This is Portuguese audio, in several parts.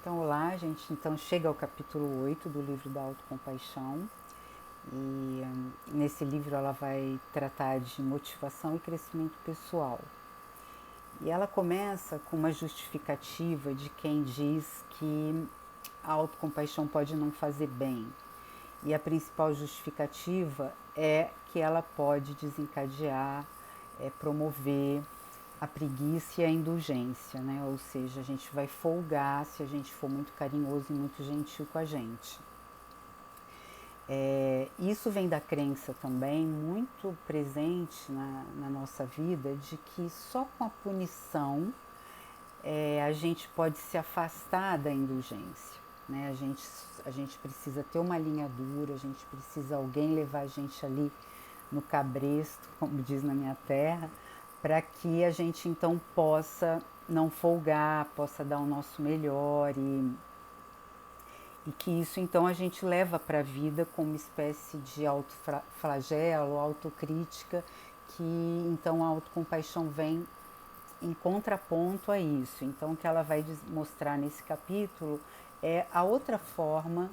Então, olá, a gente então chega ao capítulo 8 do livro da Autocompaixão. E nesse livro ela vai tratar de motivação e crescimento pessoal. E ela começa com uma justificativa de quem diz que a autocompaixão pode não fazer bem. E a principal justificativa é que ela pode desencadear, promover a preguiça e a indulgência, né? Ou seja, a gente vai folgar se a gente for muito carinhoso e muito gentil com a gente. Isso vem da crença também muito presente na nossa vida de que só com a punição a gente pode se afastar da indulgência. Né? A gente precisa ter uma linha dura, a gente precisa alguém levar a gente ali no cabresto, como diz na minha terra, para que a gente então possa não folgar, possa dar o nosso melhor e que isso então a gente leva para a vida como uma espécie de autoflagelo, autocrítica, que então a autocompaixão vem em contraponto a isso. Então o que ela vai mostrar nesse capítulo é a outra forma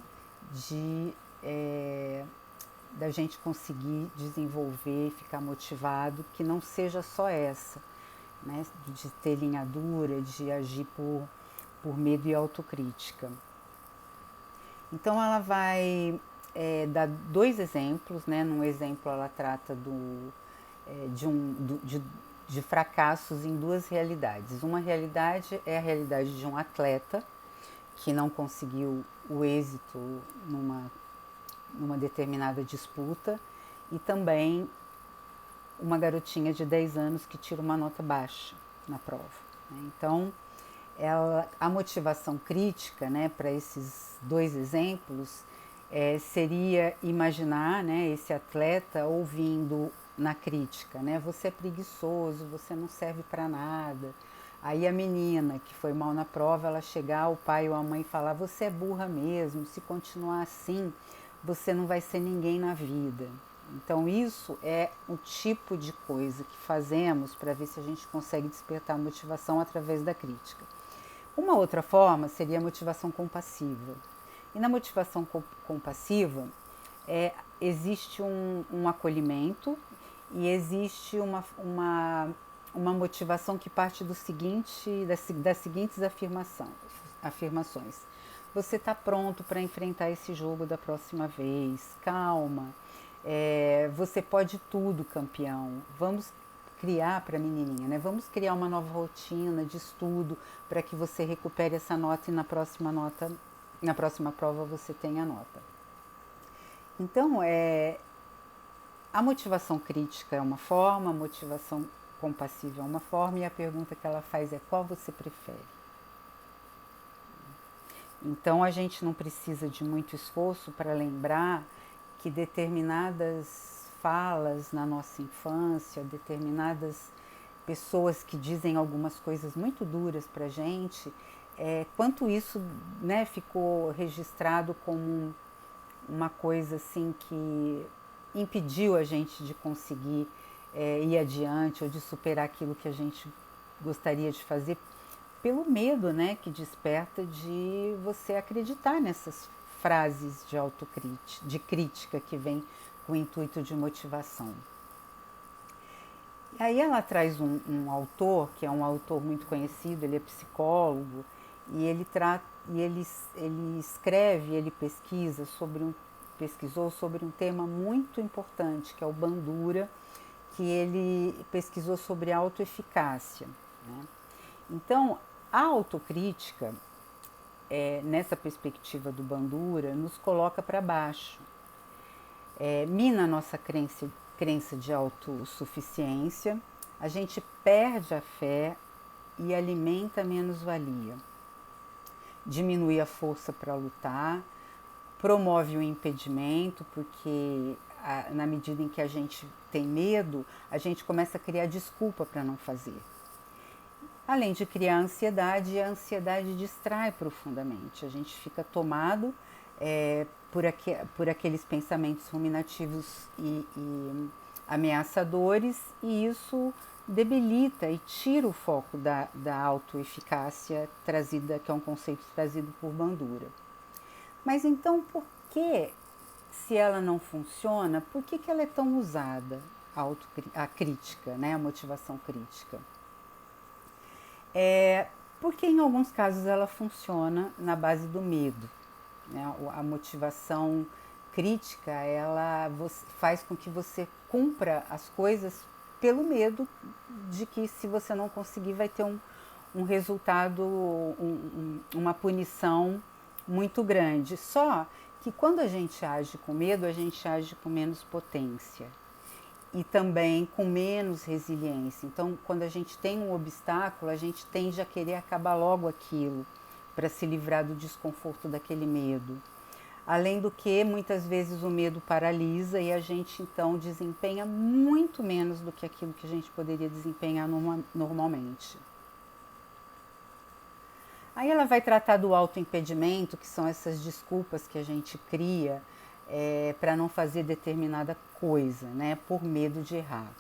de da gente conseguir desenvolver, ficar motivado, que não seja só essa, né, de ter linha dura, de agir por medo e autocrítica. Então ela vai dar dois exemplos, né? Num exemplo ela trata de fracassos em duas realidades. Uma realidade é a realidade de um atleta que não conseguiu o êxito numa determinada disputa e também uma garotinha de 10 anos que tira uma nota baixa na prova. Então, a motivação crítica, né, para esses dois exemplos seria imaginar, né, esse atleta ouvindo na crítica, né, você é preguiçoso, você não serve para nada. Aí a menina que foi mal na prova, ela chegar, o pai ou a mãe falar, você é burra mesmo, se continuar assim, você não vai ser ninguém na vida. Então isso é o tipo de coisa que fazemos para ver se a gente consegue despertar a motivação através da crítica. Uma outra forma seria a motivação compassiva. E na motivação compassiva existe um acolhimento e existe uma motivação que parte das seguintes afirmações. Você está pronto para enfrentar esse jogo da próxima vez, calma, você pode tudo, campeão. Vamos criar para a menininha, né? Vamos criar uma nova rotina de estudo para que você recupere essa nota e na próxima prova você tenha nota. Então, a motivação crítica é uma forma, a motivação compassiva é uma forma, e a pergunta que ela faz é qual você prefere? Então, a gente não precisa de muito esforço para lembrar que determinadas falas na nossa infância, determinadas pessoas que dizem algumas coisas muito duras para a gente, quanto isso, né, ficou registrado como uma coisa assim que impediu a gente de conseguir ir adiante ou de superar aquilo que a gente gostaria de fazer pelo medo, né, que desperta de você acreditar nessas frases de crítica que vem com o intuito de motivação. E aí ela traz um autor, que é um autor muito conhecido, ele é psicólogo, e ele escreve, ele pesquisou sobre um tema muito importante, que é o Bandura, que ele pesquisou sobre autoeficácia, né? Então, a autocrítica, nessa perspectiva do Bandura, nos coloca para baixo, mina a nossa crença de autossuficiência, a gente perde a fé e alimenta a menos-valia, diminui a força para lutar, promove o impedimento, porque na medida em que a gente tem medo, a gente começa a criar desculpa para não fazer. Além de criar ansiedade, e a ansiedade distrai profundamente. A gente fica tomado por aqueles pensamentos ruminativos e ameaçadores, e isso debilita e tira o foco da autoeficácia trazida, que é um conceito trazido por Bandura. Mas então por que, se ela não funciona, por que ela é tão usada, a crítica, né, a motivação crítica? Porque em alguns casos ela funciona na base do medo, né? A motivação crítica, ela faz com que você cumpra as coisas pelo medo de que, se você não conseguir, vai ter um resultado, uma punição muito grande. Só que quando a gente age com medo, a gente age com menos potência e também com menos resiliência. Então, quando a gente tem um obstáculo, a gente tende a querer acabar logo aquilo para se livrar do desconforto daquele medo. Além do que, muitas vezes o medo paralisa e a gente então desempenha muito menos do que aquilo que a gente poderia desempenhar normalmente. Aí ela vai tratar do autoimpedimento, que são essas desculpas que a gente cria para não fazer determinada coisa, né, por medo de errar.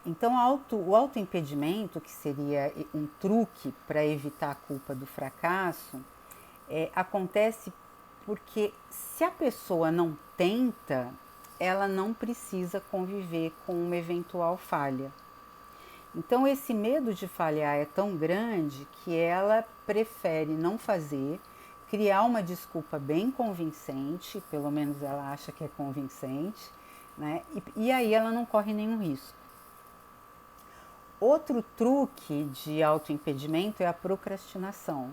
Então, o autoimpedimento, que seria um truque para evitar a culpa do fracasso, acontece porque, se a pessoa não tenta, ela não precisa conviver com uma eventual falha. Então, esse medo de falhar é tão grande que ela prefere não fazer, criar uma desculpa bem convincente, pelo menos ela acha que é convincente, né? E aí ela não corre nenhum risco. Outro truque de autoimpedimento é a procrastinação.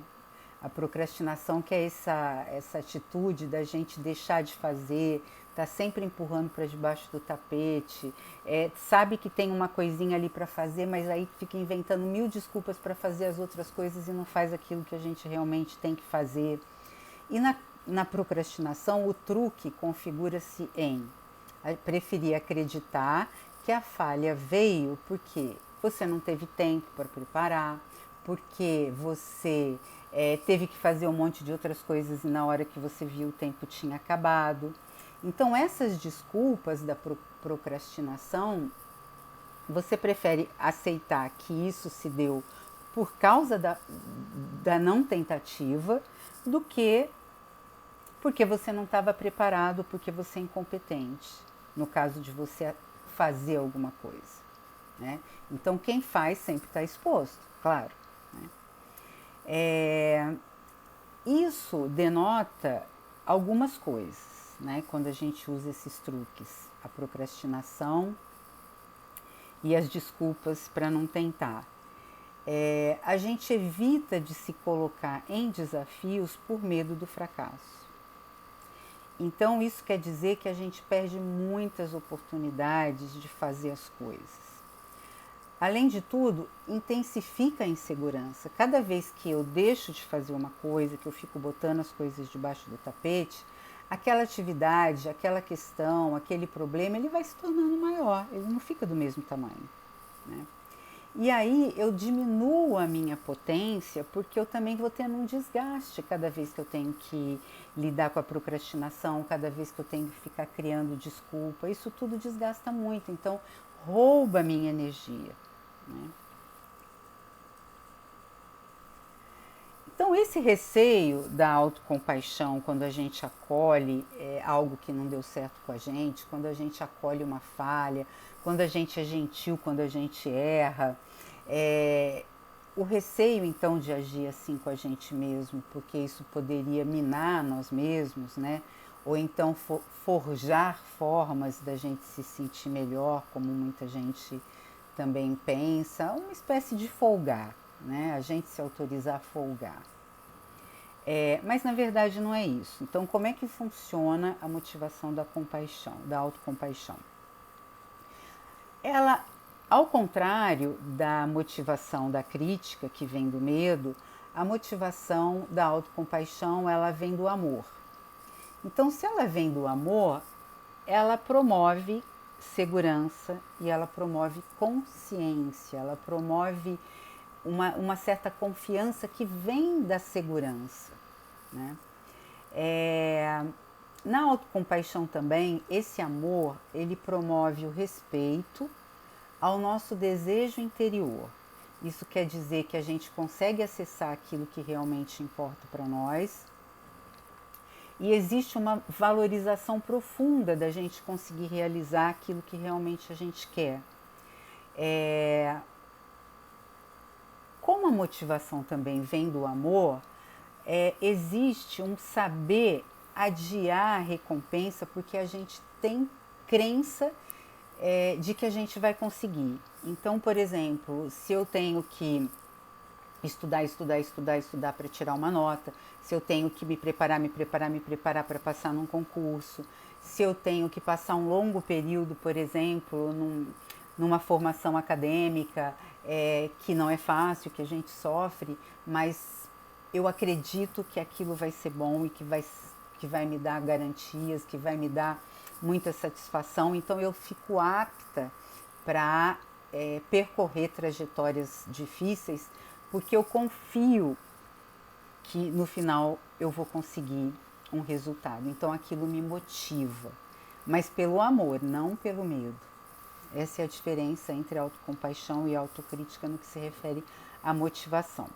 A procrastinação, que é essa atitude da gente deixar de fazer, tá sempre empurrando para debaixo do tapete, sabe que tem uma coisinha ali para fazer, mas aí fica inventando 1000 desculpas para fazer as outras coisas e não faz aquilo que a gente realmente tem que fazer. E na procrastinação, o truque configura-se em preferir acreditar que a falha veio porque você não teve tempo para preparar, porque você teve que fazer um monte de outras coisas e na hora que você viu o tempo tinha acabado. Então, essas desculpas da procrastinação, você prefere aceitar que isso se deu por causa da não tentativa, do que porque você não estava preparado, porque você é incompetente, no caso de você fazer alguma coisa, né? Então, quem faz sempre está exposto, claro, né? Isso denota algumas coisas, né? Quando a gente usa esses truques, a procrastinação e as desculpas para não tentar. A gente evita de se colocar em desafios por medo do fracasso. Então, isso quer dizer que a gente perde muitas oportunidades de fazer as coisas. Além de tudo, intensifica a insegurança. Cada vez que eu deixo de fazer uma coisa, que eu fico botando as coisas debaixo do tapete, aquela atividade, aquela questão, aquele problema, ele vai se tornando maior, ele não fica do mesmo tamanho, né? E aí eu diminuo a minha potência, porque eu também vou tendo um desgaste cada vez que eu tenho que lidar com a procrastinação, cada vez que eu tenho que ficar criando desculpa. Isso tudo desgasta muito, então rouba a minha energia, né? Então, esse receio da autocompaixão, quando a gente acolhe algo que não deu certo com a gente, quando a gente acolhe uma falha, quando a gente é gentil, quando a gente erra, o receio, então, de agir assim com a gente mesmo, porque isso poderia minar nós mesmos, né? Ou então forjar formas da gente se sentir melhor, como muita gente também pensa, uma espécie de folgar, né? A gente se autorizar a folgar. Mas na verdade não é isso. Então, como é que funciona a motivação da compaixão, da autocompaixão? Ela, ao contrário da motivação da crítica, que vem do medo, a motivação da autocompaixão, ela vem do amor. Então, se ela vem do amor, ela promove segurança e ela promove consciência, ela promove uma certa confiança que vem da segurança, né? Na autocompaixão também, esse amor, ele promove o respeito, ao nosso desejo interior. Isso quer dizer que a gente consegue acessar aquilo que realmente importa para nós. E existe uma valorização profunda da gente conseguir realizar aquilo que realmente a gente quer. Como a motivação também vem do amor, existe um saber adiar a recompensa porque a gente tem crença de que a gente vai conseguir. Então, por exemplo, se eu tenho que estudar para tirar uma nota, se eu tenho que me preparar para passar num concurso, se eu tenho que passar um longo período, por exemplo, numa formação acadêmica, que não é fácil, que a gente sofre, mas eu acredito que aquilo vai ser bom e que vai me dar garantias, que vai me dar muita satisfação, então eu fico apta para percorrer trajetórias difíceis, porque eu confio que no final eu vou conseguir um resultado. Então aquilo me motiva, mas pelo amor, não pelo medo. Essa é a diferença entre autocompaixão e autocrítica no que se refere à motivação.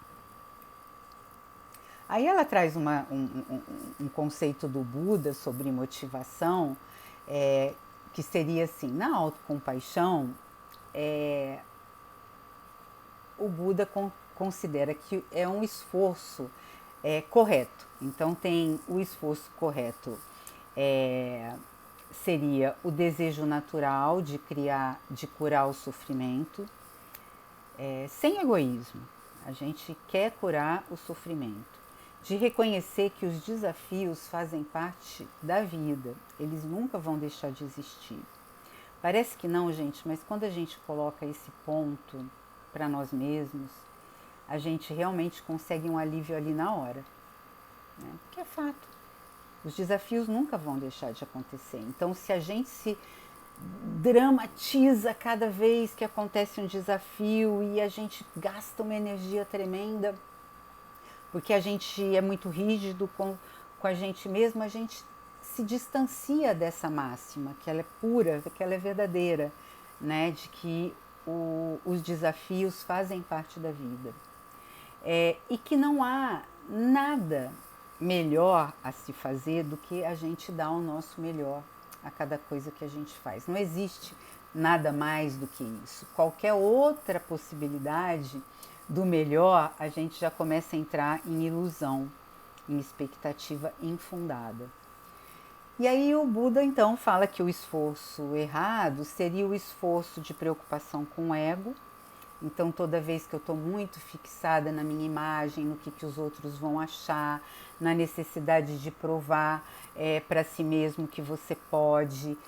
Aí ela traz um conceito do Buda sobre motivação, que seria assim, na autocompaixão, o Buda considera que é um esforço correto. Então tem o esforço correto, seria o desejo natural de curar o sofrimento, sem egoísmo. A gente quer curar o sofrimento, de reconhecer que os desafios fazem parte da vida, eles nunca vão deixar de existir. Parece que não, gente, mas quando a gente coloca esse ponto para nós mesmos, a gente realmente consegue um alívio ali na hora, né? Porque é fato, os desafios nunca vão deixar de acontecer. Então, se a gente se dramatiza cada vez que acontece um desafio e a gente gasta uma energia tremenda, porque a gente é muito rígido com a gente mesmo, a gente se distancia dessa máxima, que ela é pura, que ela é verdadeira, né? De que os desafios fazem parte da vida. E que não há nada melhor a se fazer do que a gente dar o nosso melhor a cada coisa que a gente faz. Não existe nada mais do que isso. Qualquer outra possibilidade do melhor, a gente já começa a entrar em ilusão, em expectativa infundada. E aí o Buda então fala que o esforço errado seria o esforço de preocupação com o ego. Então toda vez que eu estou muito fixada na minha imagem, no que os outros vão achar, na necessidade de provar para si mesmo que você pode,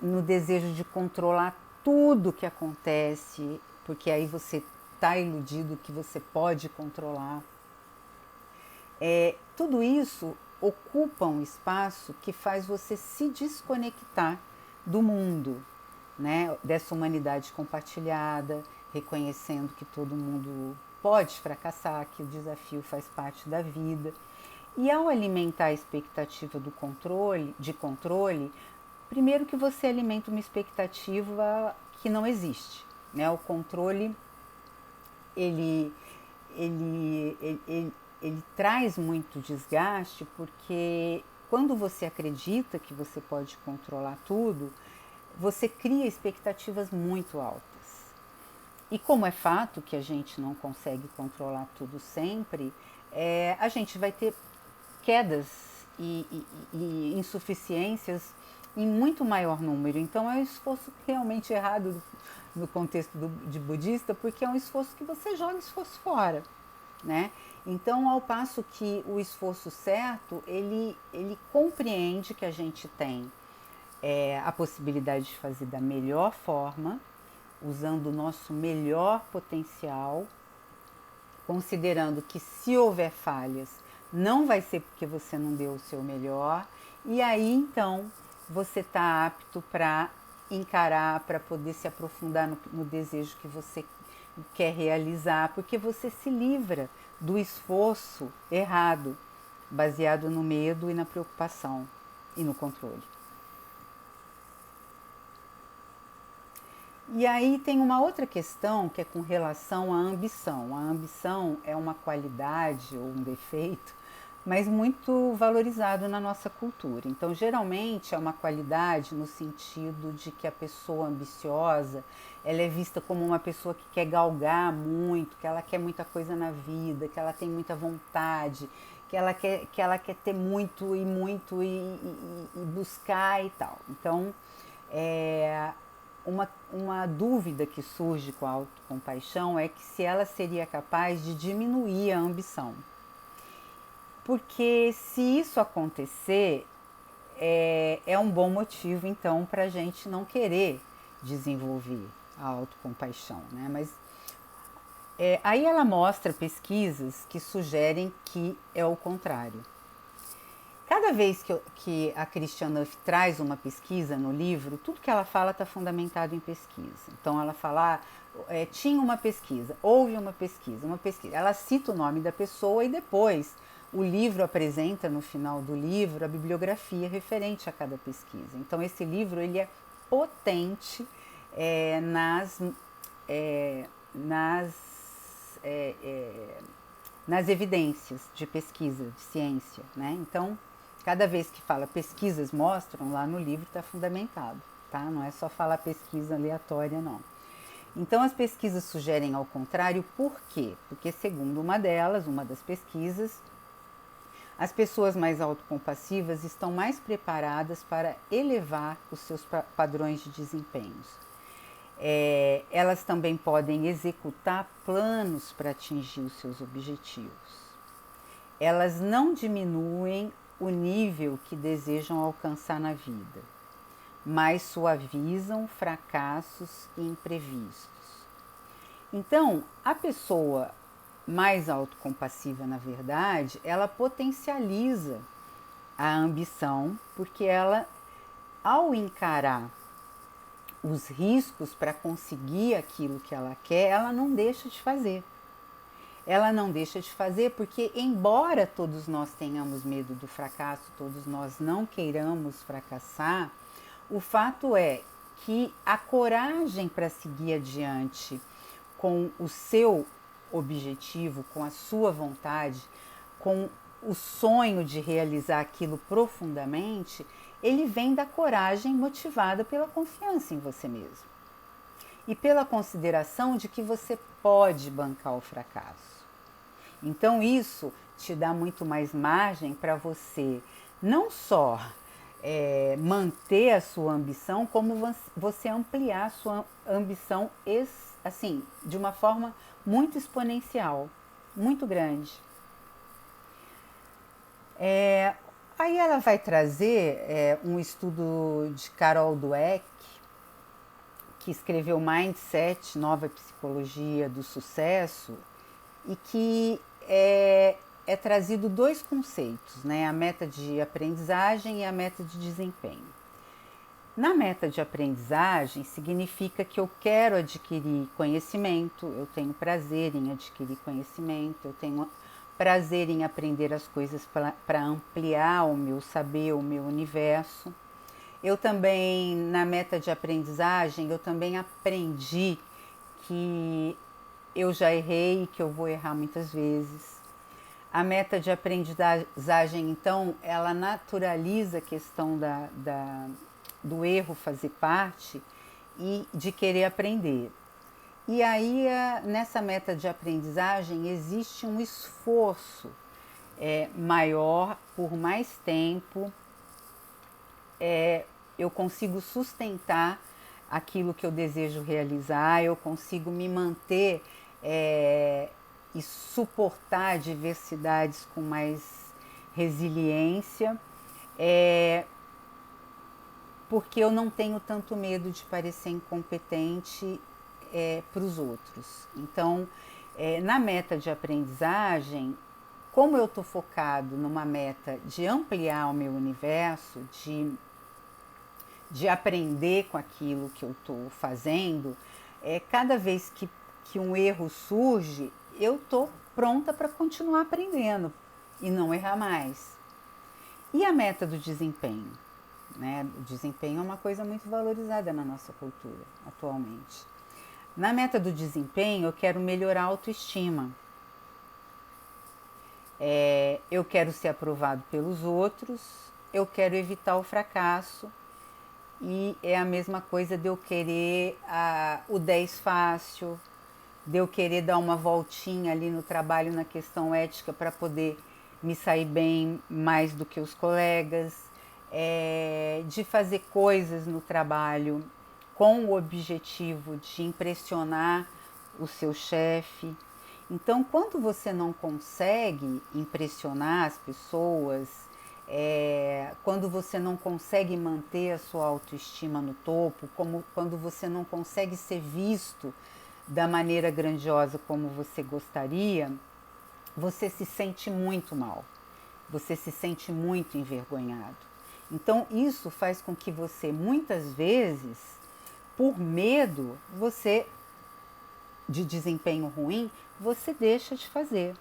no desejo de controlar tudo que acontece, porque aí você está iludido que você pode controlar. Tudo isso ocupa um espaço que faz você se desconectar do mundo, né? Dessa humanidade compartilhada, reconhecendo que todo mundo pode fracassar, que o desafio faz parte da vida. E ao alimentar a expectativa de controle, primeiro que você alimenta uma expectativa que não existe, né? O controle, ele traz muito desgaste, porque quando você acredita que você pode controlar tudo, você cria expectativas muito altas. E como é fato que a gente não consegue controlar tudo sempre, a gente vai ter quedas e insuficiências em muito maior número. Então é um esforço realmente errado no contexto de budista, porque é um esforço que você joga o esforço fora, né? Então, ao passo que o esforço certo, ele compreende que a gente tem a possibilidade de fazer da melhor forma, usando o nosso melhor potencial, considerando que se houver falhas, não vai ser porque você não deu o seu melhor, e aí então você está apto para encarar, para poder se aprofundar no desejo que você quer realizar, porque você se livra do esforço errado, baseado no medo e na preocupação e no controle. E aí tem uma outra questão que é com relação à ambição. A ambição é uma qualidade ou um defeito, mas muito valorizado na nossa cultura. Então, geralmente é uma qualidade no sentido de que a pessoa ambiciosa, ela é vista como uma pessoa que quer galgar muito, que ela quer muita coisa na vida, que ela tem muita vontade, que ela quer ter muito e buscar e tal. Então, uma dúvida que surge com a autocompaixão é que se ela seria capaz de diminuir a ambição. Porque se isso acontecer, é um bom motivo então para a gente não querer desenvolver a autocompaixão, né? Mas aí ela mostra pesquisas que sugerem que é o contrário. Cada vez que a Christiane Neff traz uma pesquisa no livro, tudo que ela fala está fundamentado em pesquisa. Então ela fala, tinha uma pesquisa, houve uma pesquisa. Ela cita o nome da pessoa e depois o livro apresenta no final do livro a bibliografia referente a cada pesquisa. Então esse livro ele é potente nas evidências de pesquisa, de ciência, né? Então, cada vez que fala pesquisas mostram, lá no livro está fundamentado, tá? Não é só falar pesquisa aleatória, não. Então, as pesquisas sugerem ao contrário, por quê? Porque, segundo uma das pesquisas, as pessoas mais autocompassivas estão mais preparadas para elevar os seus padrões de desempenhos. Elas também podem executar planos para atingir os seus objetivos. Elas não diminuem o nível que desejam alcançar na vida, mas suavizam fracassos e imprevistos. Então, a pessoa mais autocompassiva, na verdade, ela potencializa a ambição, porque ela, ao encarar os riscos para conseguir aquilo que ela quer, ela não deixa de fazer. Ela não deixa de fazer porque, embora todos nós tenhamos medo do fracasso, todos nós não queiramos fracassar, o fato é que a coragem para seguir adiante com o seu objetivo, com a sua vontade, com o sonho de realizar aquilo profundamente, ele vem da coragem motivada pela confiança em você mesmo e pela consideração de que você pode bancar o fracasso. Então isso te dá muito mais margem para você não só manter a sua ambição, como você ampliar a sua ambição assim, de uma forma muito exponencial, muito grande. Aí ela vai trazer um estudo de Carol Dweck, que escreveu Mindset, Nova Psicologia do Sucesso, e que é trazido dois conceitos, né? A meta de aprendizagem e a meta de desempenho. Na meta de aprendizagem, significa que eu quero adquirir conhecimento, eu tenho prazer em adquirir conhecimento, eu tenho prazer em aprender as coisas para ampliar o meu saber, o meu universo. Eu também, na meta de aprendizagem, eu também aprendi que eu já errei e que eu vou errar muitas vezes. A meta de aprendizagem, então, ela naturaliza a questão do erro fazer parte e de querer aprender. E aí, nessa meta de aprendizagem, existe um esforço maior, por mais tempo. Eu consigo sustentar aquilo que eu desejo realizar, eu consigo me manter e suportar adversidades com mais resiliência, porque eu não tenho tanto medo de parecer incompetente para os outros. Então, na meta de aprendizagem, como eu estou focado numa meta de ampliar o meu universo, de aprender com aquilo que eu estou fazendo, cada vez que um erro surge, eu estou pronta para continuar aprendendo e não errar mais. E a meta do desempenho? né? O desempenho é uma coisa muito valorizada na nossa cultura atualmente. Na meta do desempenho, eu quero melhorar a autoestima. Eu quero ser aprovado pelos outros, eu quero evitar o fracasso. E é a mesma coisa de eu querer o 10 fácil, de eu querer dar uma voltinha ali no trabalho na questão ética para poder me sair bem mais do que os colegas, de fazer coisas no trabalho com o objetivo de impressionar o seu chefe. Então, quando você não consegue impressionar as pessoas, quando você não consegue manter a sua autoestima no topo, quando você não consegue ser visto da maneira grandiosa como você gostaria, você se sente muito mal, você se sente muito envergonhado. Então isso faz com que você, muitas vezes, por medo de desempenho ruim, você deixa de fazer.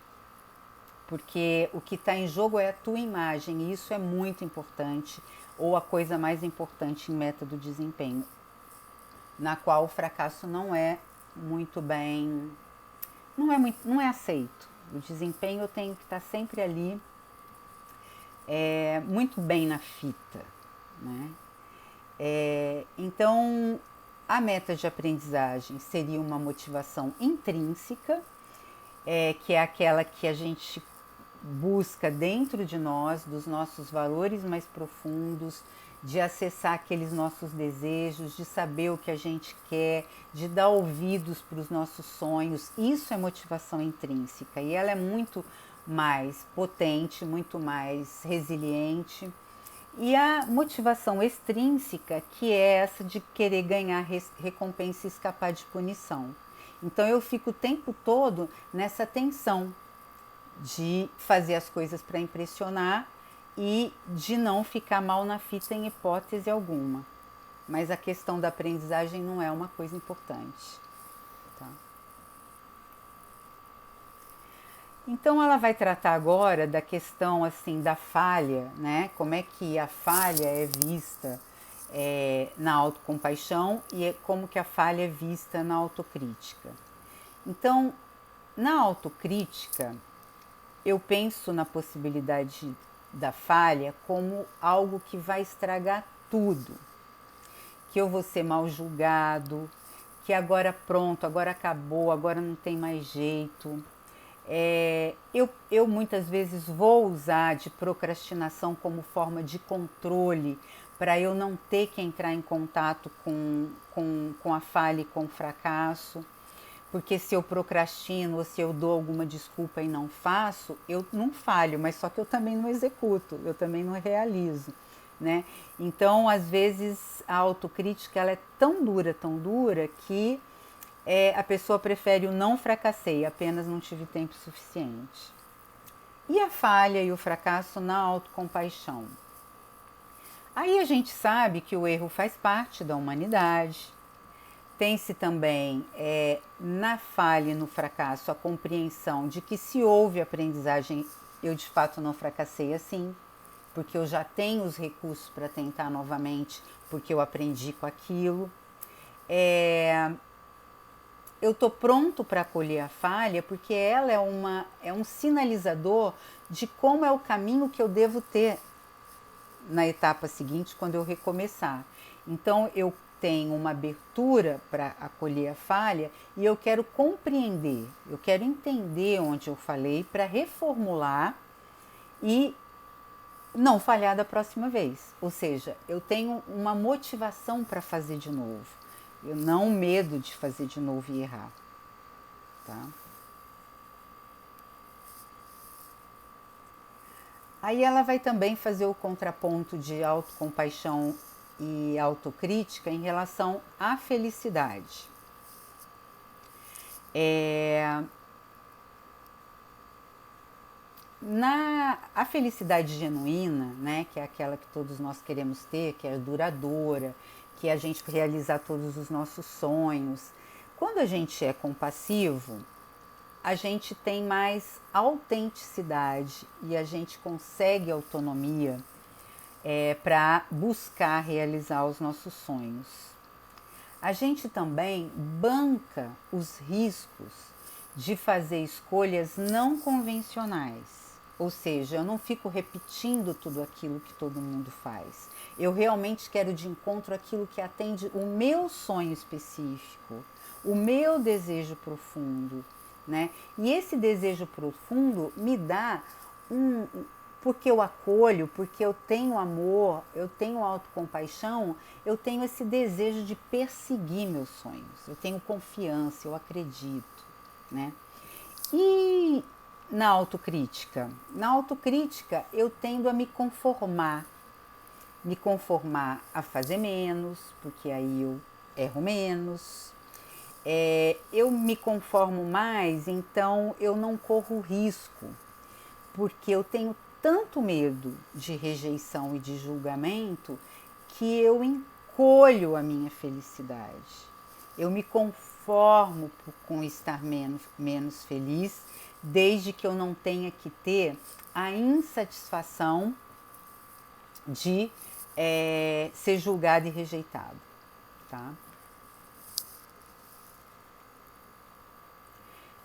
Porque o que está em jogo é a tua imagem, e isso é muito importante, ou a coisa mais importante em meta do desempenho, na qual o fracasso não é muito bem, não é aceito. O desempenho eu tenho que estar sempre ali, muito bem na fita, né? Então, a meta de aprendizagem seria uma motivação intrínseca, que é aquela que a gente busca dentro de nós, dos nossos valores mais profundos, de acessar aqueles nossos desejos, de saber o que a gente quer, de dar ouvidos para os nossos sonhos. Isso é motivação intrínseca e ela é muito mais potente, muito mais resiliente. E a motivação extrínseca, que é essa de querer ganhar recompensa e escapar de punição. Então eu fico o tempo todo nessa tensão de fazer as coisas para impressionar e de não ficar mal na fita em hipótese alguma. Mas a questão da aprendizagem não é uma coisa importante. Tá? Então ela vai tratar agora da questão assim da falha, né? Como é que a falha é vista na autocompaixão e como que a falha é vista na autocrítica. Então, na autocrítica, eu penso na possibilidade da falha como algo que vai estragar tudo. Que eu vou ser mal julgado, que agora pronto, agora acabou, agora não tem mais jeito. Eu muitas vezes vou usar de procrastinação como forma de controle para eu não ter que entrar em contato com a falha e com o fracasso. Porque se eu procrastino ou se eu dou alguma desculpa e não faço, eu não falho, mas só que eu também não executo, eu também não realizo, né? Então, às vezes, a autocrítica ela é tão dura que a pessoa prefere o não fracassei, apenas não tive tempo suficiente. E a falha e o fracasso na autocompaixão? Aí a gente sabe que o erro faz parte da humanidade. Tem-se também na falha e no fracasso a compreensão de que se houve aprendizagem, eu de fato não fracassei assim, porque eu já tenho os recursos para tentar novamente, porque eu aprendi com aquilo. Eu estou pronto para acolher a falha, porque ela é um sinalizador de como é o caminho que eu devo ter na etapa seguinte, quando eu recomeçar. Então, eu tenho uma abertura para acolher a falha e eu quero compreender, eu quero entender onde eu falhei para reformular e não falhar da próxima vez. Ou seja, eu tenho uma motivação para fazer de novo. Eu não medo de fazer de novo e errar. Tá? Aí ela vai também fazer o contraponto de autocompaixão e autocrítica em relação à felicidade. A felicidade genuína, né, que é aquela que todos nós queremos ter, que é duradoura, que é a gente realizar todos os nossos sonhos. Quando a gente é compassivo, a gente tem mais autenticidade e a gente consegue autonomia para buscar realizar os nossos sonhos. A gente também banca os riscos de fazer escolhas não convencionais. Ou seja, eu não fico repetindo tudo aquilo que todo mundo faz. Eu realmente quero de encontro aquilo que atende o meu sonho específico, o meu desejo profundo, né? E esse desejo profundo me dá porque eu acolho, porque eu tenho amor, eu tenho autocompaixão, eu tenho esse desejo de perseguir meus sonhos. Eu tenho confiança, eu acredito, né? E na autocrítica? Na autocrítica eu tendo a me conformar a fazer menos, porque aí eu erro menos. Eu me conformo mais, então eu não corro risco, porque eu tenho tanto medo de rejeição e de julgamento que eu encolho a minha felicidade. Eu me conformo com estar menos feliz, desde que eu não tenha que ter a insatisfação de ser julgado e rejeitado, tá?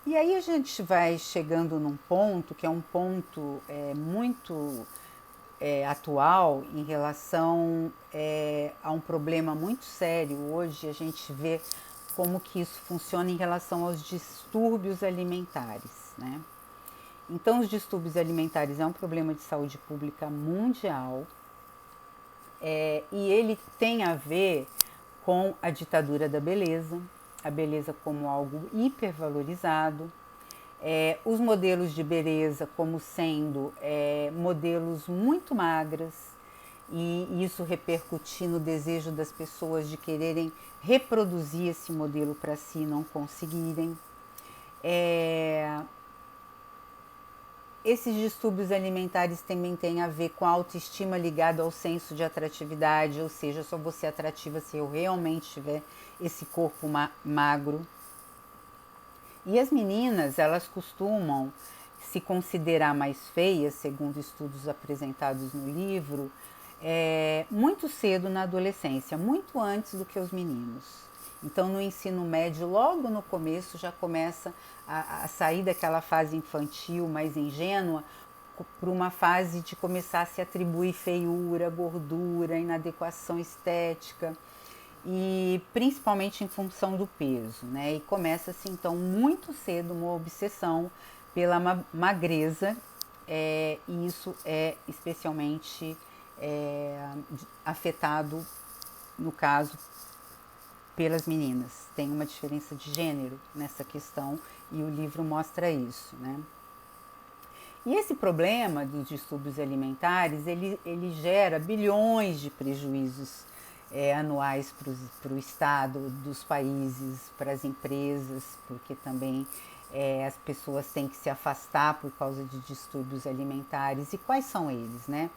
E aí a gente vai chegando num ponto que é um ponto muito atual em relação a um problema muito sério. Hoje a gente vê como que isso funciona em relação aos distúrbios alimentares, né? Então, os distúrbios alimentares é um problema de saúde pública mundial e ele tem a ver com a ditadura da beleza, a beleza como algo hipervalorizado, os modelos de beleza como sendo modelos muito magras, e isso repercutir no desejo das pessoas de quererem reproduzir esse modelo para si e não conseguirem. Esses distúrbios alimentares também têm a ver com a autoestima ligada ao senso de atratividade, ou seja, só vou ser atrativa se eu realmente tiver esse corpo magro. E as meninas, elas costumam se considerar mais feias, segundo estudos apresentados no livro, muito cedo na adolescência, muito antes do que os meninos. Então, no ensino médio, logo no começo, já começa a sair daquela fase infantil mais ingênua para uma fase de começar a se atribuir feiura, gordura, inadequação estética, e principalmente em função do peso, né? E começa-se então muito cedo uma obsessão pela magreza, e isso é especialmente afetado, no caso, pelas meninas. Tem uma diferença de gênero nessa questão e o livro mostra isso, né? E esse problema dos distúrbios alimentares, ele gera bilhões de prejuízos anuais para o Estado, dos países, para as empresas, porque também as pessoas têm que se afastar por causa de distúrbios alimentares. E quais são eles, né?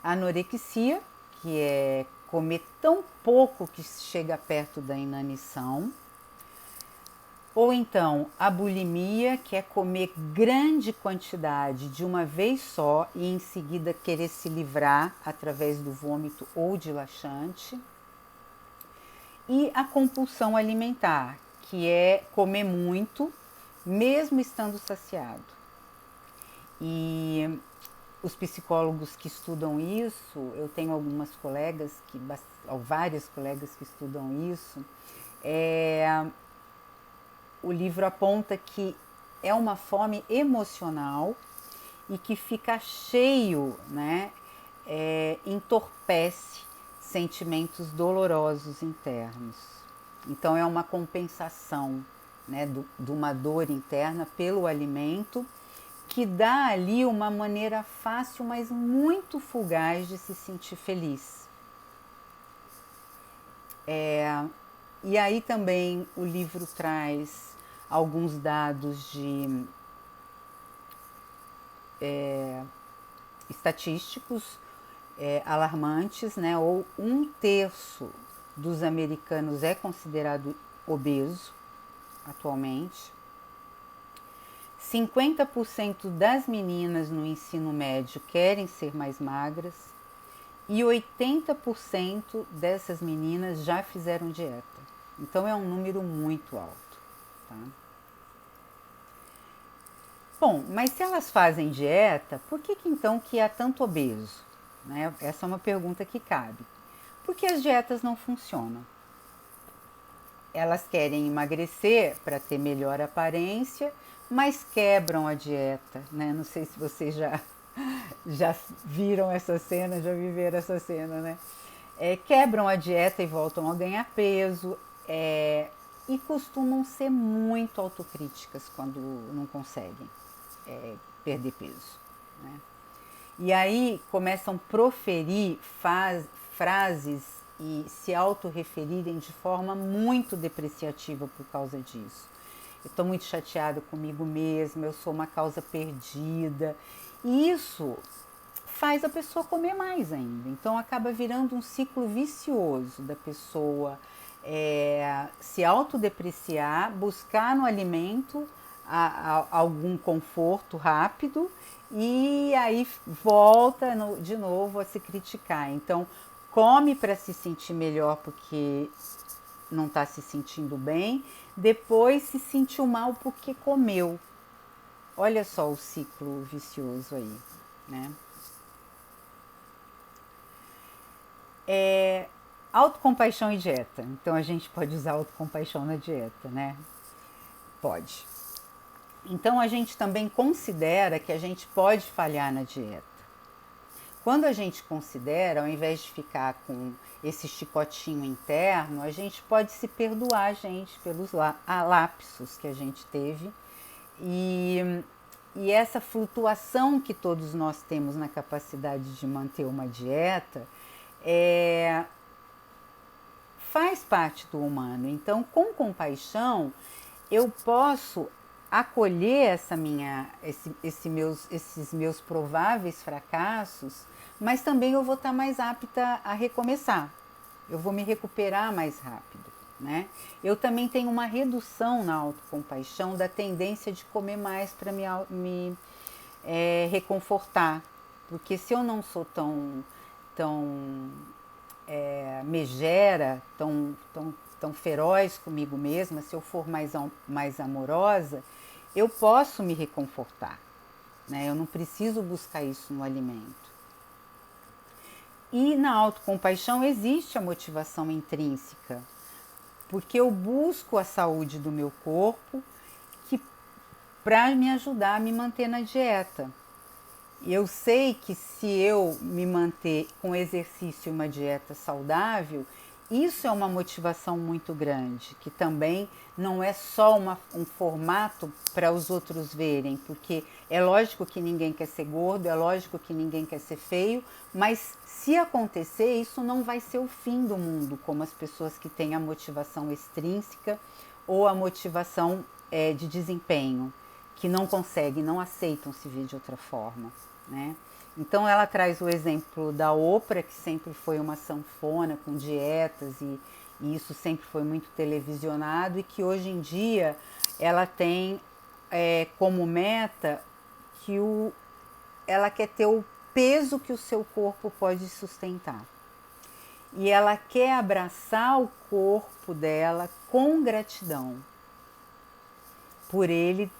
A anorexia, que é comer tão pouco que chega perto da inanição. Ou então a bulimia, que é comer grande quantidade de uma vez só e em seguida querer se livrar através do vômito ou de laxante. E a compulsão alimentar, que é comer muito, mesmo estando saciado. E os psicólogos que estudam isso, eu tenho várias colegas que estudam isso, o livro aponta que é uma fome emocional e que fica cheio, né, entorpece sentimentos dolorosos internos. Então é uma compensação, né, de uma dor interna pelo alimento, que dá ali uma maneira fácil, mas muito fugaz de se sentir feliz. E aí também o livro traz alguns dados de estatísticos alarmantes, né? Ou 1/3 dos americanos é considerado obeso atualmente. 50% das meninas no ensino médio querem ser mais magras e 80% dessas meninas já fizeram dieta. Então é um número muito alto, tá? Bom, mas se elas fazem dieta, por que então que há tanto obeso? Né? Essa é uma pergunta que cabe. Porque as dietas não funcionam. Elas querem emagrecer para ter melhor aparência, mas quebram a dieta, né? Não sei se vocês já viram essa cena, já viveram essa cena, né? Quebram a dieta e voltam a ganhar peso, e costumam ser muito autocríticas quando não conseguem perder peso, né? E aí começam a proferir frases e se autorreferirem de forma muito depreciativa por causa disso. Eu estou muito chateada comigo mesma, eu sou uma causa perdida. E isso faz a pessoa comer mais ainda. Então acaba virando um ciclo vicioso da pessoa se autodepreciar, buscar no alimento algum conforto rápido e aí volta de novo a se criticar. Então come para se sentir melhor porque não está se sentindo bem, depois se sentiu mal porque comeu. Olha só o ciclo vicioso aí, né? Autocompaixão e dieta. Então a gente pode usar autocompaixão na dieta, né? Pode. Então a gente também considera que a gente pode falhar na dieta. Quando a gente considera, ao invés de ficar com esse chicotinho interno, a gente pode se perdoar a gente pelos lapsos que a gente teve e essa flutuação que todos nós temos na capacidade de manter uma dieta faz parte do humano. Então, com compaixão, eu posso acolher esses meus prováveis fracassos, mas também eu vou estar mais apta a recomeçar. Eu vou me recuperar mais rápido, né? Eu também tenho uma redução na autocompaixão da tendência de comer mais para me reconfortar. Porque se eu não sou tão megera, tão feroz comigo mesma, se eu for mais amorosa, eu posso me reconfortar, né? Eu não preciso buscar isso no alimento. E na autocompaixão existe a motivação intrínseca, porque eu busco a saúde do meu corpo para me ajudar a me manter na dieta. Eu sei que se eu me manter com exercício e uma dieta saudável, isso é uma motivação muito grande, que também não é só um formato para os outros verem, porque é lógico que ninguém quer ser gordo, é lógico que ninguém quer ser feio, mas se acontecer, isso não vai ser o fim do mundo, como as pessoas que têm a motivação extrínseca ou a motivação de desempenho, que não conseguem, não aceitam se ver de outra forma, né? Então ela traz o exemplo da Oprah, que sempre foi uma sanfona com dietas e isso sempre foi muito televisionado e que hoje em dia ela tem como meta que ela quer ter o peso que o seu corpo pode sustentar. E ela quer abraçar o corpo dela com gratidão por ele,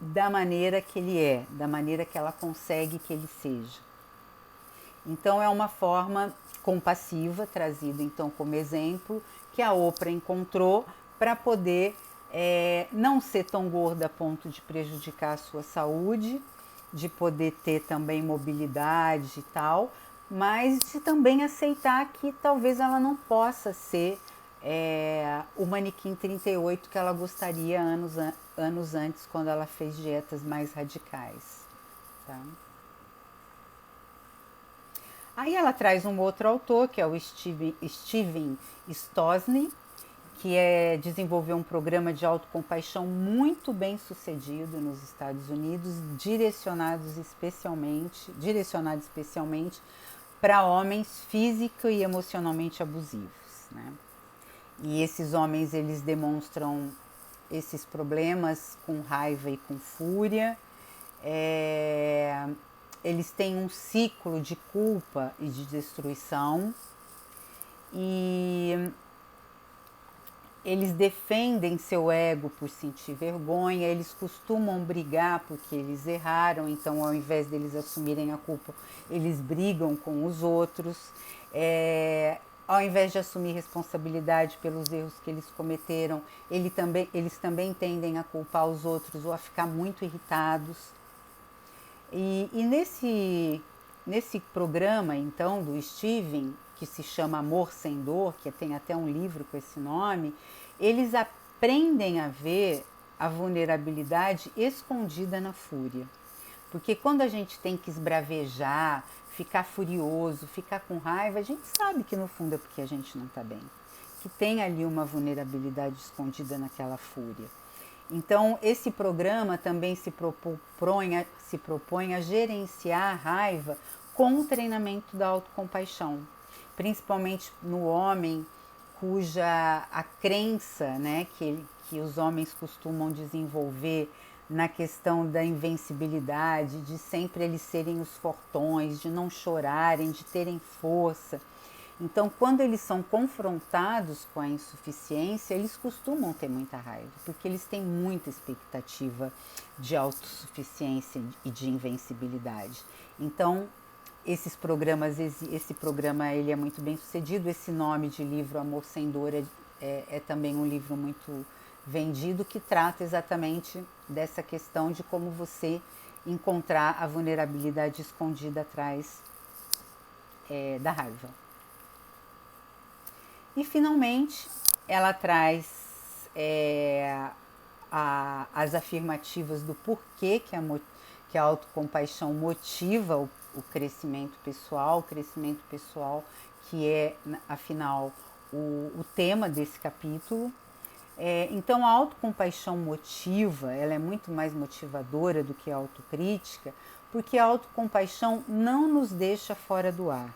da maneira que ele é, da maneira que ela consegue que ele seja. Então é uma forma compassiva, trazida então como exemplo, que a Oprah encontrou para poder não ser tão gorda a ponto de prejudicar a sua saúde, de poder ter também mobilidade e tal, mas de também aceitar que talvez ela não possa ser o manequim 38 que ela gostaria anos antes, quando ela fez dietas mais radicais. Tá? Aí ela traz um outro autor, que é o Steven Stosny, que desenvolveu um programa de autocompaixão muito bem sucedido nos Estados Unidos, direcionado especialmente para homens físico e emocionalmente abusivos, né? E esses homens, eles demonstram esses problemas com raiva e com fúria, eles têm um ciclo de culpa e de destruição, e eles defendem seu ego por sentir vergonha, eles costumam brigar porque eles erraram, então ao invés deles assumirem a culpa, eles brigam com os outros. Ao invés de assumir responsabilidade pelos erros que eles cometeram, eles também tendem a culpar os outros ou a ficar muito irritados. E nesse programa, então, do Steven, que se chama Amor Sem Dor, que tem até um livro com esse nome, eles aprendem a ver a vulnerabilidade escondida na fúria. Porque quando a gente tem que esbravejar, ficar furioso, ficar com raiva, a gente sabe que no fundo é porque a gente não está bem. Que tem ali uma vulnerabilidade escondida naquela fúria. Então, esse programa também se propõe a gerenciar a raiva com o treinamento da autocompaixão, principalmente no homem cuja a crença, né, que os homens costumam desenvolver na questão da invencibilidade, de sempre eles serem os fortões, de não chorarem, de terem força. Então, quando eles são confrontados com a insuficiência, eles costumam ter muita raiva, porque eles têm muita expectativa de autossuficiência e de invencibilidade. Então, esse programa ele é muito bem sucedido. Esse nome de livro, Amor Sem Dor, é também um livro muito vendido, que trata exatamente dessa questão de como você encontrar a vulnerabilidade escondida atrás da raiva. E, finalmente, ela traz as afirmativas do porquê que a autocompaixão motiva o crescimento pessoal, que é, afinal, o tema desse capítulo. Então, a autocompaixão motiva, ela é muito mais motivadora do que a autocrítica, porque a autocompaixão não nos deixa fora do ar.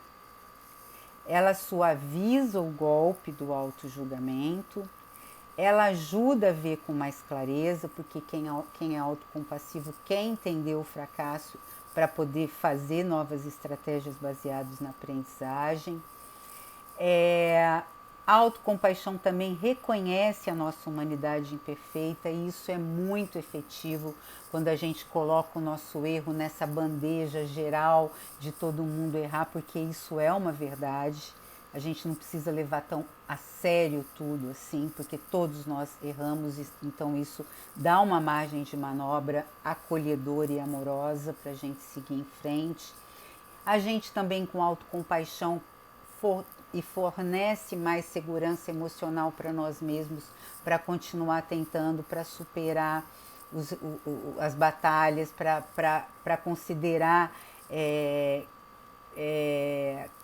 Ela suaviza o golpe do autojulgamento, ela ajuda a ver com mais clareza, porque quem é autocompassivo quer entender o fracasso para poder fazer novas estratégias baseadas na aprendizagem. A autocompaixão também reconhece a nossa humanidade imperfeita, e isso é muito efetivo quando a gente coloca o nosso erro nessa bandeja geral de todo mundo errar, porque isso é uma verdade. A gente não precisa levar tão a sério tudo assim, porque todos nós erramos, então isso dá uma margem de manobra acolhedora e amorosa para a gente seguir em frente. A gente também, com autocompaixão, fornece mais segurança emocional para nós mesmos, para continuar tentando, para superar as batalhas, para considerar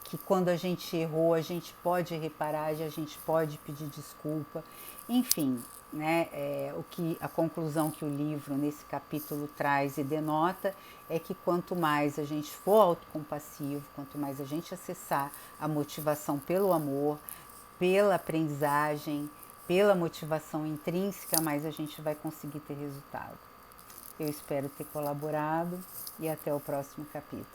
que quando a gente errou, a gente pode reparar, a gente pode pedir desculpa. Enfim, né, a conclusão que o livro nesse capítulo traz e denota é que quanto mais a gente for autocompassivo, quanto mais a gente acessar a motivação pelo amor, pela aprendizagem, pela motivação intrínseca, mais a gente vai conseguir ter resultado. Eu espero ter colaborado e até o próximo capítulo.